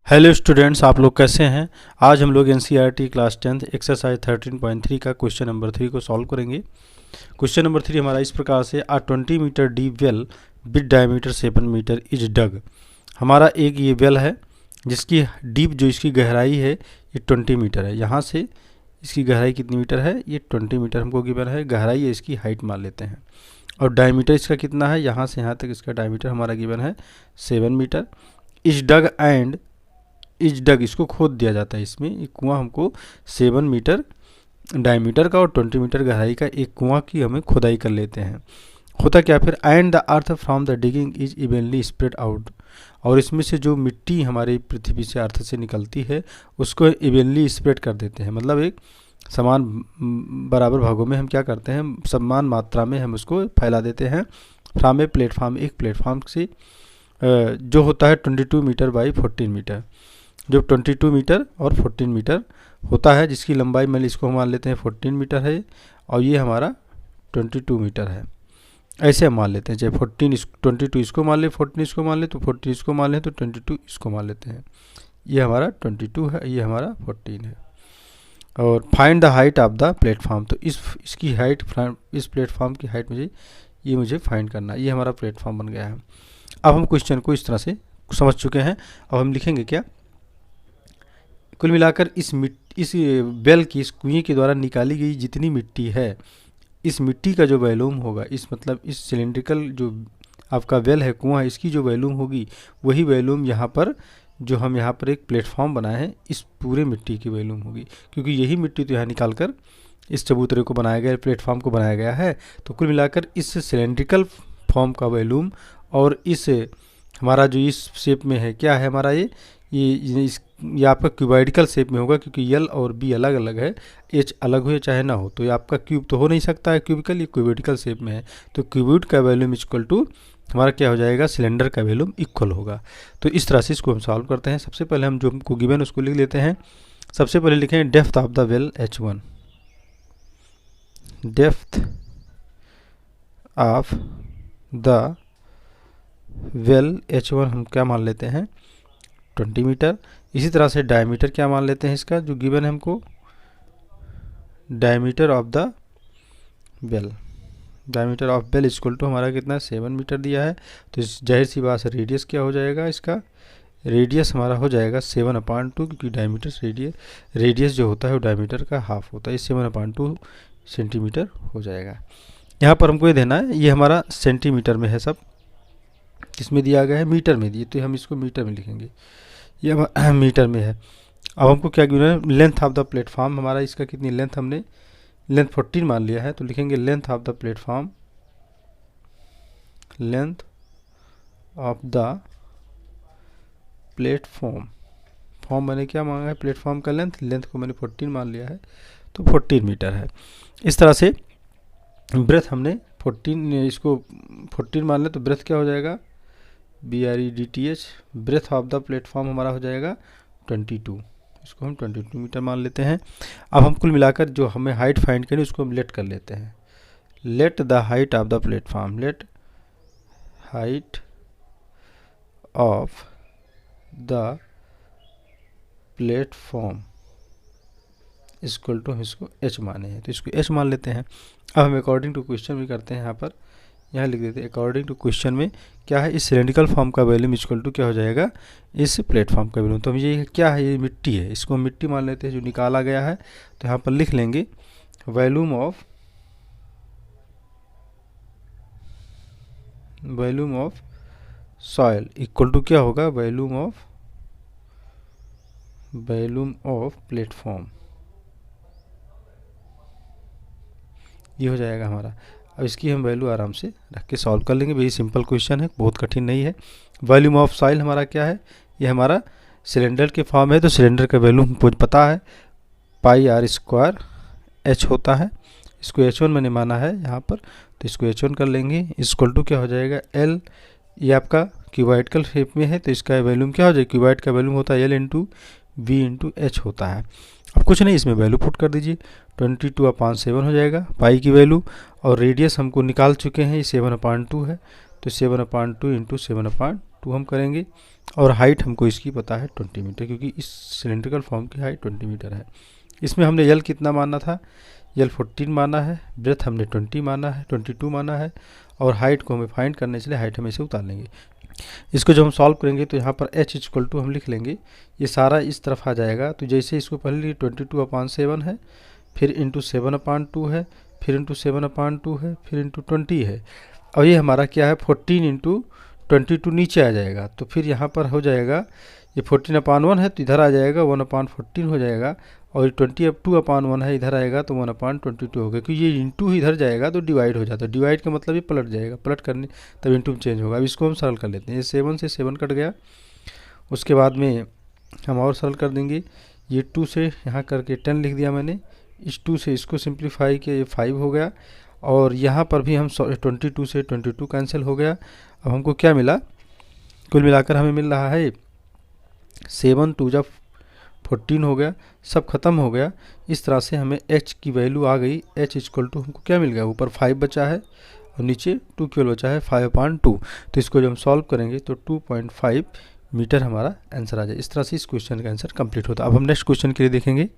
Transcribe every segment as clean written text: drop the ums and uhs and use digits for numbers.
Hello students, आप लोग कैसे हैं। आज हम लोग एनसीईआरटी क्लास 10th एक्सरसाइज 13.3 का क्वेश्चन नंबर 3 को सॉल्व करेंगे। क्वेश्चन नंबर 3 हमारा इस प्रकार से a 20 metre deep well with diameter 7 metre is dug. हमारा एक ये वेल है जिसकी डीप जो इसकी गहराई है ये 20 मीटर है। यहाँ से इसकी गहराई कितनी मीटर है, ये 20 मीटर हमको गिवन है। गहराई है इसकी, हाइट मान लेते हैं। और डायमीटर इसका कितना है, यहाँ से यहाँ तक इसका डायमीटर हमारा गिवन है 7 metre. Is dug and is dug इसको खोद दिया जाता है। इसमें एक कुआं हमको 7 मीटर डायमीटर का और 20 मीटर गहराई का एक कुआं की हमें खुदाई कर लेते हैं। होता क्या फिर, and the earth from the digging is evenly spread out. और इसमें से जो मिट्टी हमारी पृथ्वी से अर्थ से निकलती है उसको इवनली स्प्रेड कर देते हैं। मतलब एक समान बराबर भागों में हम क्या करते हैं, समान मात्रा में हम उसको फैला देते हैं। फ्रॉम ए प्लेटफॉर्म, एक प्लेटफॉर्म से जो होता है 22 मीटर बाई 14 मीटर, जो 22 मीटर और 14 मीटर होता है, जिसकी लंबाई मान इसको मान लेते हैं 14 मीटर है और ये हमारा 22 मीटर है। ऐसे हम मान लेते हैं, चाहे 22 इसको मान ले, 14 इसको मान ले, तो 14 इसको मान ले तो 22 इसको मान लेते हैं। ये हमारा 22 है, ये हमारा 14 है। और find the height of the platform, तो इसकी हाइट, इस प्लेटफॉर्म की हाइट मुझे फाइंड करना है। ये हमारा प्लेटफॉर्म बन गया है। अब हम क्वेश्चन को इस तरह से समझ चुके हैं। अब हम लिखेंगे क्या, कुल मिलाकर इस बेल की, इस कुएं के द्वारा निकाली गई जितनी मिट्टी है, इस मिट्टी का जो वॉल्यूम होगा, इस मतलब इस सिलेंड्रिकल जो आपका वेल है, कुआं, इसकी जो वॉल्यूम होगी वही वॉल्यूम यहाँ पर जो हम यहाँ पर एक प्लेटफॉर्म बनाए हैं इस पूरे मिट्टी की वॉल्यूम होगी। क्योंकि यही मिट्टी तो यहाँ निकाल कर इस चबूतरे को बनाया गया, प्लेटफॉर्म को बनाया गया है। तो कुल मिलाकर इस सिलेंड्रिकल फॉर्म का वॉल्यूम और इस हमारा जो इस शेप में है क्या है हमारा, ये आपका क्यूबॉइडिकल शेप में होगा। क्योंकि यल और बी अलग अलग है, एच अलग हो चाहे ना हो, तो ये आपका क्यूब तो हो नहीं सकता है क्यूबिकल, ये क्यूबॉइडिकल शेप में है। तो क्यूबिड का वैल्यूम इक्वल टू हमारा क्या हो जाएगा, सिलेंडर का वैल्यूम इक्वल होगा। तो इस तरह से इसको हम सॉल्व करते हैं। सबसे पहले हम जो हमको गिवन उसको लिख लेते हैं। सबसे पहले लिखें depth of the well H1, depth of the well H1 हम क्या मान लेते हैं 20 मीटर। इसी तरह से डायमीटर क्या मान लेते हैं इसका, जो गिवन है हमको, diameter of the well, diameter of well equal to हमारा कितना 7 मीटर दिया है। तो इस जाहिर सी बात है रेडियस क्या हो जाएगा, इसका रेडियस हमारा हो जाएगा 7/2, क्योंकि डायमीटर रेडियस जो होता है वो डायमीटर का हाफ होता है। 7/2 सेंटीमीटर हो जाएगा। यहाँ पर हमको ये देना है, ये हमारा सेंटीमीटर में है, सब किसमें दिया गया है, मीटर में दिए, तो हम इसको मीटर में लिखेंगे। ये मीटर में है। अब हमको क्या गिवन है, लेंथ ऑफ द प्लेटफॉर्म, हमारा इसका कितनी लेंथ, हमने लेंथ 14 मान लिया है, तो लिखेंगे length of the platform, length of the platform, form मैंने क्या मांगा है, प्लेटफॉर्म का लेंथ, लेंथ को मैंने 14 मान लिया है, तो 14 मीटर है। इस तरह से ब्रेथ हमने 14, इसको 14 मान लें तो ब्रेथ क्या हो जाएगा, BREDTH, breadth of the platform हमारा हो जाएगा 22, इसको हम 22 मीटर मान लेते हैं। अब हम कुल मिलाकर जो हमें हाइट फाइंड करनी उसको हम लेट कर लेते हैं। Let the height of the platform, let height of the platform equal to, इसको H माने हैं तो इसको H मान लेते हैं। अब हम अकॉर्डिंग टू क्वेश्चन भी करते हैं, यहाँ पर यहाँ लिख देते हैं अकॉर्डिंग टू क्वेश्चन में क्या है, इस सिलेंड्रिकल फॉर्म का वॉल्यूम इक्वल टू क्या हो जाएगा, इस प्लेटफॉर्म का वॉल्यूम। तो हम ये क्या है, ये मिट्टी है, इसको हम मिट्टी मान लेते हैं जो निकाला गया है। तो यहाँ पर लिख लेंगे volume of soil equal to क्या होगा, वॉल्यूम ऑफ प्लेटफॉर्म, ये हो जाएगा हमारा। अब इसकी हम वैल्यू आराम से रख के सॉल्व कर लेंगे। वही सिंपल क्वेश्चन है, बहुत कठिन नहीं है। वॉल्यूम ऑफ सॉइल हमारा क्या है, ये हमारा सिलेंडर के फॉर्म है, तो सिलेंडर का वैल्यू हमको पता है, πr² H होता है। इसको H1 मैंने माना है यहाँ पर, तो इसको H1 कर लेंगे। इक्वल टू क्या हो जाएगा L, ये आपका क्यूबॉइडिकल शेप में है, तो इसका वैल्यूम क्या हो जाएगा, क्यूबॉइड का वैल्यूम होता है L × V × H होता है। अब कुछ नहीं, इसमें वैल्यू पुट कर दीजिए, 22/7 हो जाएगा पाई की वैल्यू। और रेडियस हमको निकाल चुके हैं, ये 7/2 है, तो 7/2 × 7/2 2 हम करेंगे और हाइट हमको इसकी पता है 20 मीटर, क्योंकि इस सिलेंड्रिकल फॉर्म की हाइट 20 मीटर है। इसमें हमने यल कितना माना था, यल 14 माना है, ब्रेथ हमने 20 माना है, 22 माना है, और हाइट को हमें फाइंड करने के लिए हाइट हम इसे उतार लेंगे। इसको जब हम सॉल्व करेंगे तो यहाँ पर h इक्वल टू हम लिख लेंगे, ये सारा इस तरफ आ जाएगा। तो जैसे इसको पहले लिए 22/7 है, फिर इंटू 7/2 है, फिर इंटू 7/2 है, फिर इंटू 20 है, और ये हमारा क्या है 14 इंटू 22 नीचे आ जाएगा। तो फिर यहाँ पर हो जाएगा ये 14/1 है तो इधर आ जाएगा 1/14 हो जाएगा, और 22/1 है इधर आएगा तो 1/22 होगा, क्योंकि ये इंटू इधर जाएगा तो डिवाइड हो जाता है। डिवाइड का मतलब ये पलट जाएगा, पलट करने तब इंटू में चेंज होगा। अब इसको हम सरल कर लेते हैं, ये 7 से 7 कट गया, उसके बाद में हम और सरल कर देंगे, ये 2 से यहाँ करके 10 लिख दिया मैंने, इस 2 से इसको सिंप्लीफाई किया, ये 5 हो गया, और यहाँ पर भी हम 22 से 22 कैंसिल हो गया। अब हमको क्या मिला, कुल मिलाकर हमें मिल रहा है 7 2 14 हो गया, सब खत्म हो गया। इस तरह से हमें h की वैल्यू आ गई। h इक्वल टू हमको क्या मिल गया, ऊपर 5 बचा है और नीचे 2 केवल बचा है 5/2। तो इसको जब हम सॉल्व करेंगे तो 2.5 मीटर हमारा आंसर आ जाए। इस तरह से इस क्वेश्चन का आंसर कंप्लीट होता है। अब हम नेक्स्ट क्वेश्चन के लिए देखेंगे।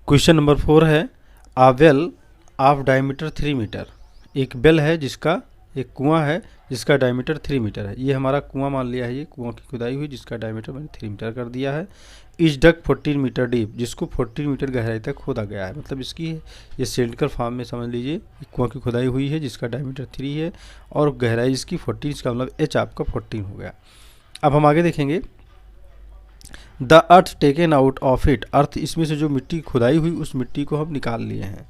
क्वेश्चन नंबर 4 है, आ वेल ऑफ डायमीटर 3 मीटर। एक बेल है जिसका, एक कुआं है जिसका डायमीटर 3 मीटर है। ये हमारा कुआं मान लिया है, ये कुआं की खुदाई हुई जिसका डायमीटर मैंने 3 मीटर कर दिया है। इस डक 14 मीटर डीप, जिसको 14 मीटर गहराई तक खोदा गया है। मतलब इसकी ये सिलिंड्रिकल फॉर्म में समझ लीजिए कुआं की खुदाई हुई है जिसका डायमीटर 3 है और गहराई इसकी 14, इसका मतलब एच आपका 14 हो गया। अब हम आगे देखेंगे, the earth taken out of it. Earth, इसमें से जो मिट्टी खुदाई हुई उस मिट्टी को हम निकाल लिए हैं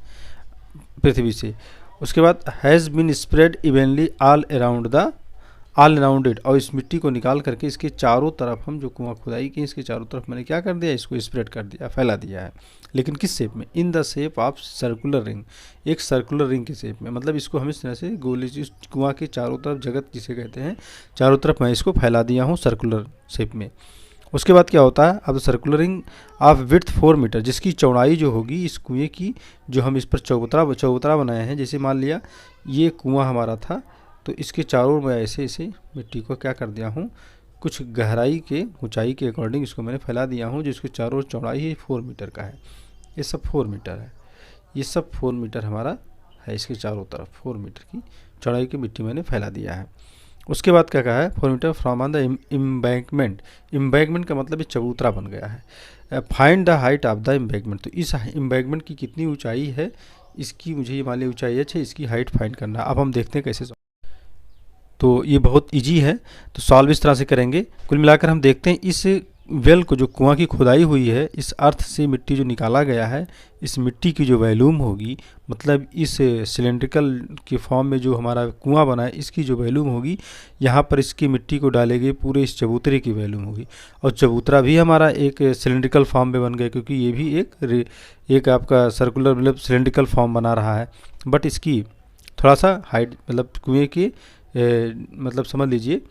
पृथ्वी से। उसके बाद has been spread evenly all around it, और इस मिट्टी को निकाल करके इसके चारों तरफ हम जो कुआं खुदाई की इसके चारों तरफ मैंने क्या कर दिया, इसको स्प्रेड कर दिया, फैला दिया है। लेकिन किस शेप में, in the shape of circular ring, एक सर्कुलर रिंग के शेप में। मतलब इसको हम इस तरह से गोली, इस कुआं के चारों तरफ, जगत जिसे कहते हैं, चारों तरफ मैं इसको फैला दिया हूँ सर्कुलर शेप में। उसके बाद क्या होता है, अब circular ring of width 4 metre, जिसकी चौड़ाई जो होगी इस कुएं की, जो हम इस पर चौबूतरा बनाए हैं। जैसे मान लिया ये कुआं हमारा था तो इसके चारों में ऐसे ऐसे मिट्टी को क्या कर दिया हूँ, कुछ गहराई के ऊंचाई के अकॉर्डिंग इसको मैंने फैला दिया हूँ, जिसकी चारों चौड़ाई ही 4 मीटर का है। ये सब 4 मीटर है, ये सब 4 मीटर हमारा है। इसके चारों तरफ 4 मीटर की चौड़ाई की मिट्टी मैंने फैला दिया है। उसके बाद क्या कहा है, 4 metre from on the embankment. Embankment का मतलब ये चबूतरा बन गया है। Find the height of the embankment, तो इस एम्बैंकमेंट की कितनी ऊंचाई है, इसकी मुझे ये मान ली ऊंचाई है, इसकी हाइट फाइंड करना। अब हम देखते हैं कैसे। तो ये बहुत इजी है, तो सॉल्व इस तरह से करेंगे। कुल मिलाकर हम देखते हैं इस वेल को, जो कुआं की खुदाई हुई है, इस अर्थ से मिट्टी जो निकाला गया है, इस मिट्टी की जो वैल्यूम होगी, मतलब इस सिलेंड्रिकल के फॉर्म में जो हमारा कुआं बना है इसकी जो वैल्यूम होगी, यहाँ पर इसकी मिट्टी को डालेंगे, पूरे इस चबूतरे की वैल्यूम होगी। और चबूतरा भी हमारा एक सिलेंड्रिकल फॉर्म में बन गया, क्योंकि ये भी एक आपका सर्कुलर मतलब सिलेंड्रिकल फॉर्म बना रहा है। बट इसकी थोड़ा सा हाइट, मतलब कुएँ की मतलब समझ लीजिए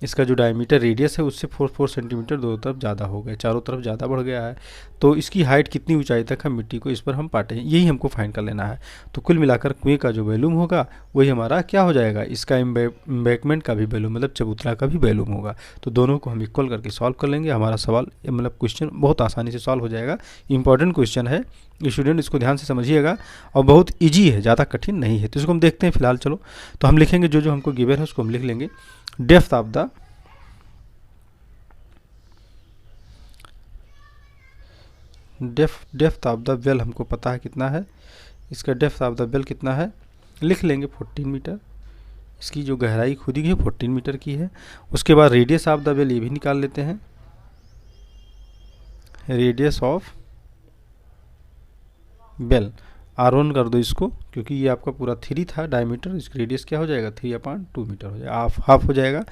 इसका जो डायमीटर रेडियस है उससे 4 सेंटीमीटर दोनों तरफ ज़्यादा हो गया, चारों तरफ ज़्यादा बढ़ गया है। तो इसकी हाइट कितनी ऊंचाई तक हम मिट्टी को इस पर हम पाटे हैं, यही हमको फाइंड कर लेना है। तो कुल मिलाकर कुएं का जो वैल्यूम होगा वही हमारा क्या हो जाएगा, इसका एम्बैंकमेंट का भी वैल्यूम, मतलब चबूतरा का भी वैल्यूम होगा। तो दोनों को हम इक्वल करके सॉल्व कर लेंगे। हमारा सवाल मतलब क्वेश्चन बहुत आसानी से सॉल्व हो जाएगा। इंपॉर्टेंट क्वेश्चन है, स्टूडेंट इसको ध्यान से समझिएगा, और बहुत ईजी है, ज़्यादा कठिन नहीं है। तो इसको हम देखते हैं फिलहाल। चलो तो हम लिखेंगे जो जो हमको गिवन है उसको हम लिख लेंगे। Depth of the depth of the well हमको पता है कितना है, इसका डेप्थ ऑफ द वेल कितना है, लिख लेंगे 14 मीटर। इसकी जो गहराई खुदी है 14 मीटर की है। उसके बाद रेडियस ऑफ द वेल ये भी निकाल लेते हैं, रेडियस ऑफ वेल R1 कर दो इसको, क्योंकि ये आपका पूरा 3 था डायमीटर, इसका रेडियस क्या हो जाएगा 3/2 मीटर हो जाएगा, हाफ हो जाएगा।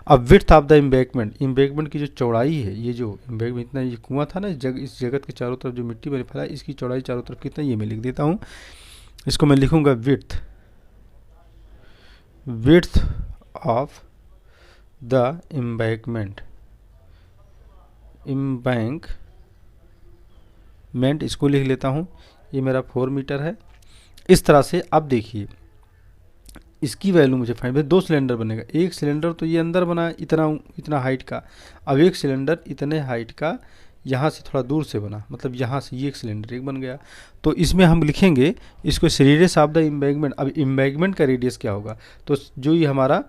अब width of the embankment, embankment की जो चौड़ाई है, ये जो एम्बैंकमेंट इतना ये कुआं था ना, इस जगत के चारों तरफ जो मिट्टी मैंने फैला, इसकी चौड़ाई चारों तरफ कितना, ये मैं लिख देता हूँ। इसको मैं लिखूँगा विड्थ ऑफ द एम्बैंकमेंट, इसको लिख लेता हूँ, ये मेरा 4 मीटर है। इस तरह से अब देखिए इसकी वैल्यू मुझे फाइंड, भाई 2 सिलेंडर बनेगा, एक सिलेंडर तो ये अंदर बना इतना हाइट का, अब एक सिलेंडर इतने हाइट का यहाँ से थोड़ा दूर से बना, मतलब यहाँ से ये एक सिलेंडर एक बन गया। तो इसमें हम लिखेंगे इसको रेडियस ऑफ द एम्बैंकमेंट। अब एम्बैंकमेंट का रेडियस क्या होगा, तो जो ये हमारा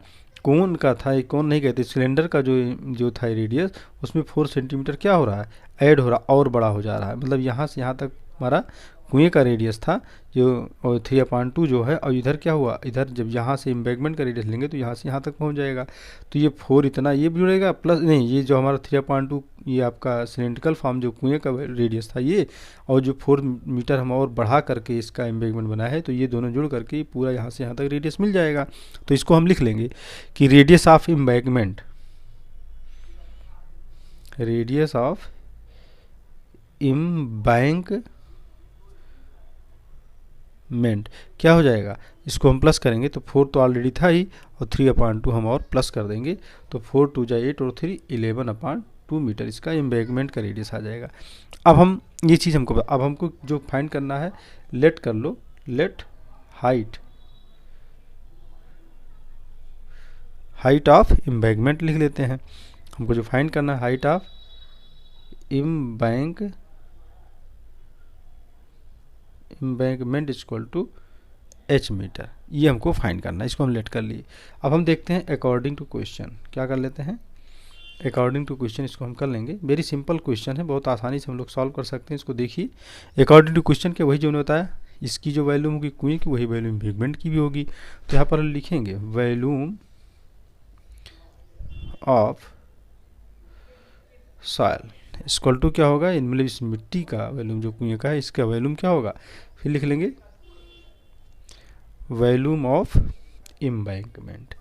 कोन का था, ये कोन नहीं कहते, सिलेंडर का जो था रेडियस, उसमें 4 सेंटीमीटर क्या हो रहा है, ऐड हो रहा, और बड़ा हो जा रहा है। मतलब यहाँ से यहाँ तक हमारा कुएं का रेडियस था जो 3/2 जो है, और इधर क्या हुआ, इधर जब यहाँ से एम्बैंकमेंट का रेडियस लेंगे तो यहाँ से यहाँ तक पहुँच जाएगा। तो ये 4 इतना ये भी जुड़ेगा, प्लस नहीं, ये जो हमारा 3/2 ये आपका सिलेंड्रिकल फॉर्म जो कुएं का रेडियस था ये, और जो 4 मीटर हम और बढ़ा करके इसका एम्बैंकमेंट बनाया है, तो ये दोनों जुड़ करके पूरा यहाँ से यहाँ तक रेडियस मिल जाएगा। तो इसको हम लिख लेंगे कि radius of embankment, radius of embankment क्या हो जाएगा, इसको हम प्लस करेंगे तो 4 तो ऑलरेडी था ही, और 3/2 हम और प्लस कर देंगे, तो 4 2 जा 8 और 3 11/2 मीटर इसका एम्बैंकमेंट का रेडियस आ जाएगा। अब हम ये चीज़ अब हमको जो फाइंड करना है, लेट कर लो, लेट हाइट ऑफ एम्बैंकमेंट लिख लेते हैं। हमको जो फाइंड करना है height of embankment equal to h metre, ये हमको फाइंड करना है, इसको हम लेट कर लिए। अब हम देखते हैं अकॉर्डिंग टू क्वेश्चन, क्या कर लेते हैं, अकॉर्डिंग टू क्वेश्चन इसको हम कर लेंगे। वेरी सिंपल क्वेश्चन है, बहुत आसानी से हम लोग सॉल्व कर सकते हैं इसको। देखिए अकॉर्डिंग टू क्वेश्चन के वही जो उन्होंने बताया, इसकी जो वैल्यूम होगी कुएं की, वही वैल्यूम एम्बैंकमेंट की भी होगी। तो यहाँ पर लिखेंगे volume of soil equal to क्या होगा, मतलब इस मिट्टी का वैल्यूम जो कुएं का है इसका वैल्यूम क्या होगा, फिर लिख लेंगे वैल्यूम ऑफ एम्बैंकमेंट,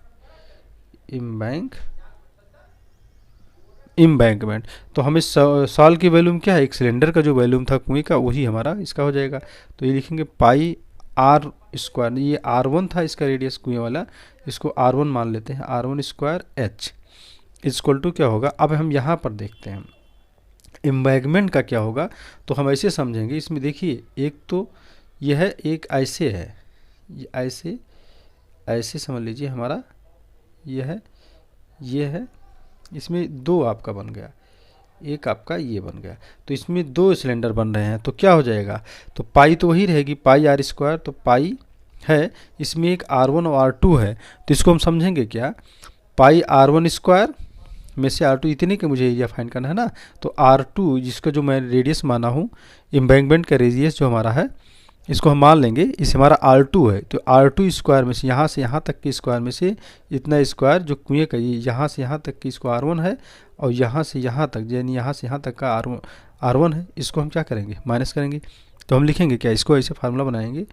एम्बैंकमेंट। तो हमें सॉइल की वैल्यूम क्या है, एक सिलेंडर का जो वैल्यूम था कुएं का, वही हमारा इसका हो जाएगा। तो ये लिखेंगे पाई r स्क्वायर, ये r1 था इसका रेडियस कुएं वाला, इसको r1 मान लेते हैं, r1 square h equal to क्या होगा। अब हम यहाँ पर देखते हैं एम्बैंकमेंट का क्या होगा, तो हम ऐसे समझेंगे इसमें। देखिए एक तो यह है, एक ऐसे है, ये ऐसे समझ लीजिए हमारा ये है, इसमें 2 आपका बन गया, एक आपका ये बन गया, तो इसमें 2 सिलेंडर बन रहे हैं। तो क्या हो जाएगा, तो पाई तो वही रहेगी, पाई r स्क्वायर, तो पाई है, इसमें एक r1 और r2 है, तो इसको हम समझेंगे क्या, पाई r1 स्क्वायर में से r2 इतने के मुझे एरिया फाइंड करना है ना, तो r2 जिसका जो मैं रेडियस माना हूँ, एम्बैंकमेंट का रेडियस जो हमारा है, इसको हम मान लेंगे, इस हमारा r2 है, तो r2 स्क्वायर में से यहाँ तक के स्क्वायर में से इतना स्क्वायर जो कुएं का, ये यहाँ से यहाँ तक की इसको r1 है, और यहाँ से यहाँ तक यानी यहाँ से यहाँ तक का r1 है, इसको हम क्या करेंगे, माइनस करेंगे। तो हम लिखेंगे क्या, इसको ऐसे फार्मूला बनाएंगे,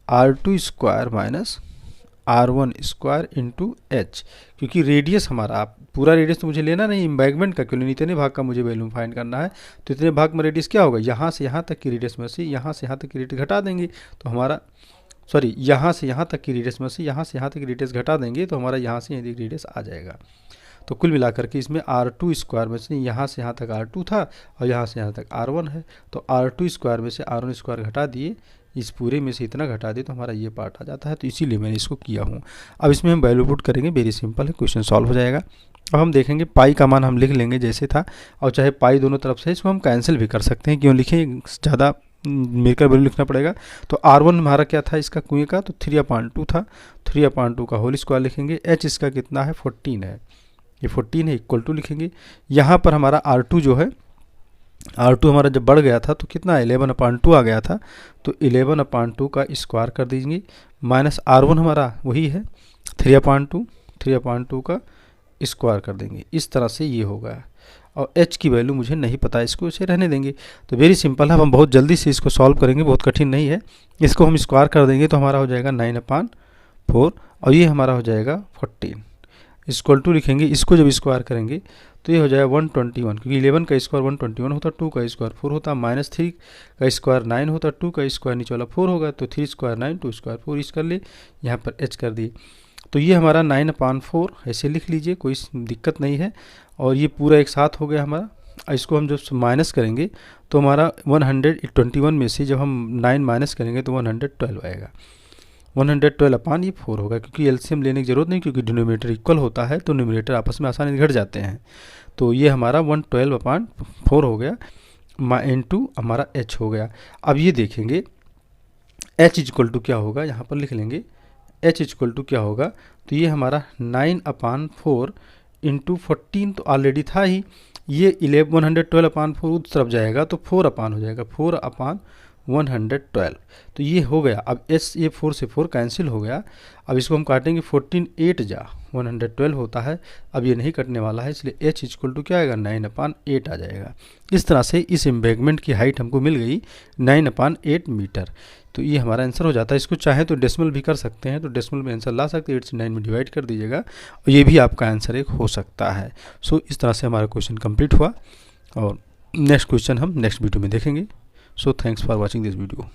r2 square minus r1 square into h, क्योंकि रेडियस हमारा, आप पूरा रेडियस तो मुझे लेना नहीं एम्बैंकमेंट का, क्यों, इतने भाग का मुझे वैल्यूम फाइंड करना है, तो इतने भाग में रेडियस क्या होगा, यहाँ से यहाँ तक की रेडियस में से यहाँ से यहाँ तक की रेडियस घटा देंगे, तो हमारा यहाँ से यहाँ तक की रेडियस में से यहाँ से यहाँ तक की रेडियस घटा देंगे, तो हमारा यहाँ से यहाँ तक रेडियस आ जाएगा। तो कुल मिलाकर के इसमें r2 स्क्वायर में से यहाँ से यहाँ तक r2 था, और यहाँ से यहाँ तक r1 है, तो r2 स्क्वायर में से r1 स्क्वायर घटा दिए, इस पूरे में से इतना घटा दिए, तो हमारा ये पार्ट आ जाता है। तो इसीलिए मैंने इसको किया हूँ। अब इसमें हम वैल्यू पुट करेंगे, वेरी सिंपल है, क्वेश्चन सॉल्व हो जाएगा। अब हम देखेंगे पाई का मान हम लिख लेंगे जैसे था, और चाहे पाई दोनों तरफ से, इसको हम कैंसिल भी कर सकते हैं, क्यों लिखें, ज़्यादा मिलकर वैल्यू लिखना पड़ेगा। तो r1 हमारा क्या था इसका कुएं का, तो 3/2 था, 3/2 का होल स्क्वायर लिखेंगे, h इसका कितना है 14 है, ये 14 है, इक्वल टू लिखेंगे। यहाँ पर हमारा r2 जो है, r2 हमारा जब बढ़ गया था तो कितना 11/2 आ गया था, तो 11/2 का स्क्वायर कर दीजिए, माइनस r1 हमारा वही है 3/2 का स्क्वायर कर देंगे, इस तरह से ये होगा। और h की वैल्यू मुझे नहीं पता, इसको इसे रहने देंगे। तो वेरी सिंपल है, हम बहुत जल्दी से इसको सॉल्व करेंगे, बहुत कठिन नहीं है। इसको हम स्क्वायर कर देंगे तो हमारा हो जाएगा 9/4, और ये हमारा हो जाएगा 14 इक्वल टू लिखेंगे। इसको जब स्क्वायर करेंगे तो ये हो जाएगा 121, क्योंकि 11 का स्क्वायर 121 होता, 2 का स्क्वायर 4 होता, -3 का स्क्वायर 9 होता, 2 का स्क्वायर नीचे वाला 4 होगा, तो 3 स्क्वायर 9, 2 स्क्वायर 4 इस कर ले, यहाँ पर h कर दिए। तो ये हमारा 9/4 ऐसे लिख लीजिए, कोई दिक्कत नहीं है। और ये पूरा एक साथ हो गया हमारा। इसको हम जब माइनस करेंगे तो हमारा 121 में से जब हम 9 माइनस करेंगे तो 112 आएगा। 112 अपान ये 4 होगा, क्योंकि एलसीएम लेने की जरूरत नहीं, क्योंकि डिनोमिनेटर इक्वल होता है तो न्यूमरेटर आपस में आसानी से घट जाते हैं। तो ये हमारा 112 अपान 4 हो गया, इनटू हमारा h हो गया। अब ये देखेंगे h इक्वल टू क्या होगा, यहाँ पर लिख लेंगे h इक्वल टू क्या होगा, तो ये हमारा 9 अपान 4 इंटू 14 तो ऑलरेडी था ही, ये 112 अपान 4 उस तरफ जाएगा तो 4 अपान हो जाएगा, 4 अपान 112, तो ये हो गया। अब एस ये 4 से 4 कैंसिल हो गया। अब इसको हम काटेंगे, 14 8 जा 112 होता है, अब ये नहीं कटने वाला है, इसलिए h इक्वल टू क्या आएगा, 9 अपान 8 आ जाएगा। इस तरह से इस एम्बैंकमेंट की हाइट हमको मिल गई 9 अपान 8 मीटर। तो ये हमारा आंसर हो जाता है। इसको चाहे तो डेसिमल भी कर सकते हैं, तो डेसिमल में आंसर ला सकते हैं, 8 से 9 में डिवाइड कर दीजिएगा और ये भी आपका आंसर एक हो सकता है। सो इस तरह से हमारा क्वेश्चन कंप्लीट हुआ और नेक्स्ट क्वेश्चन हम नेक्स्ट वीडियो में देखेंगे। So thanks for watching this video.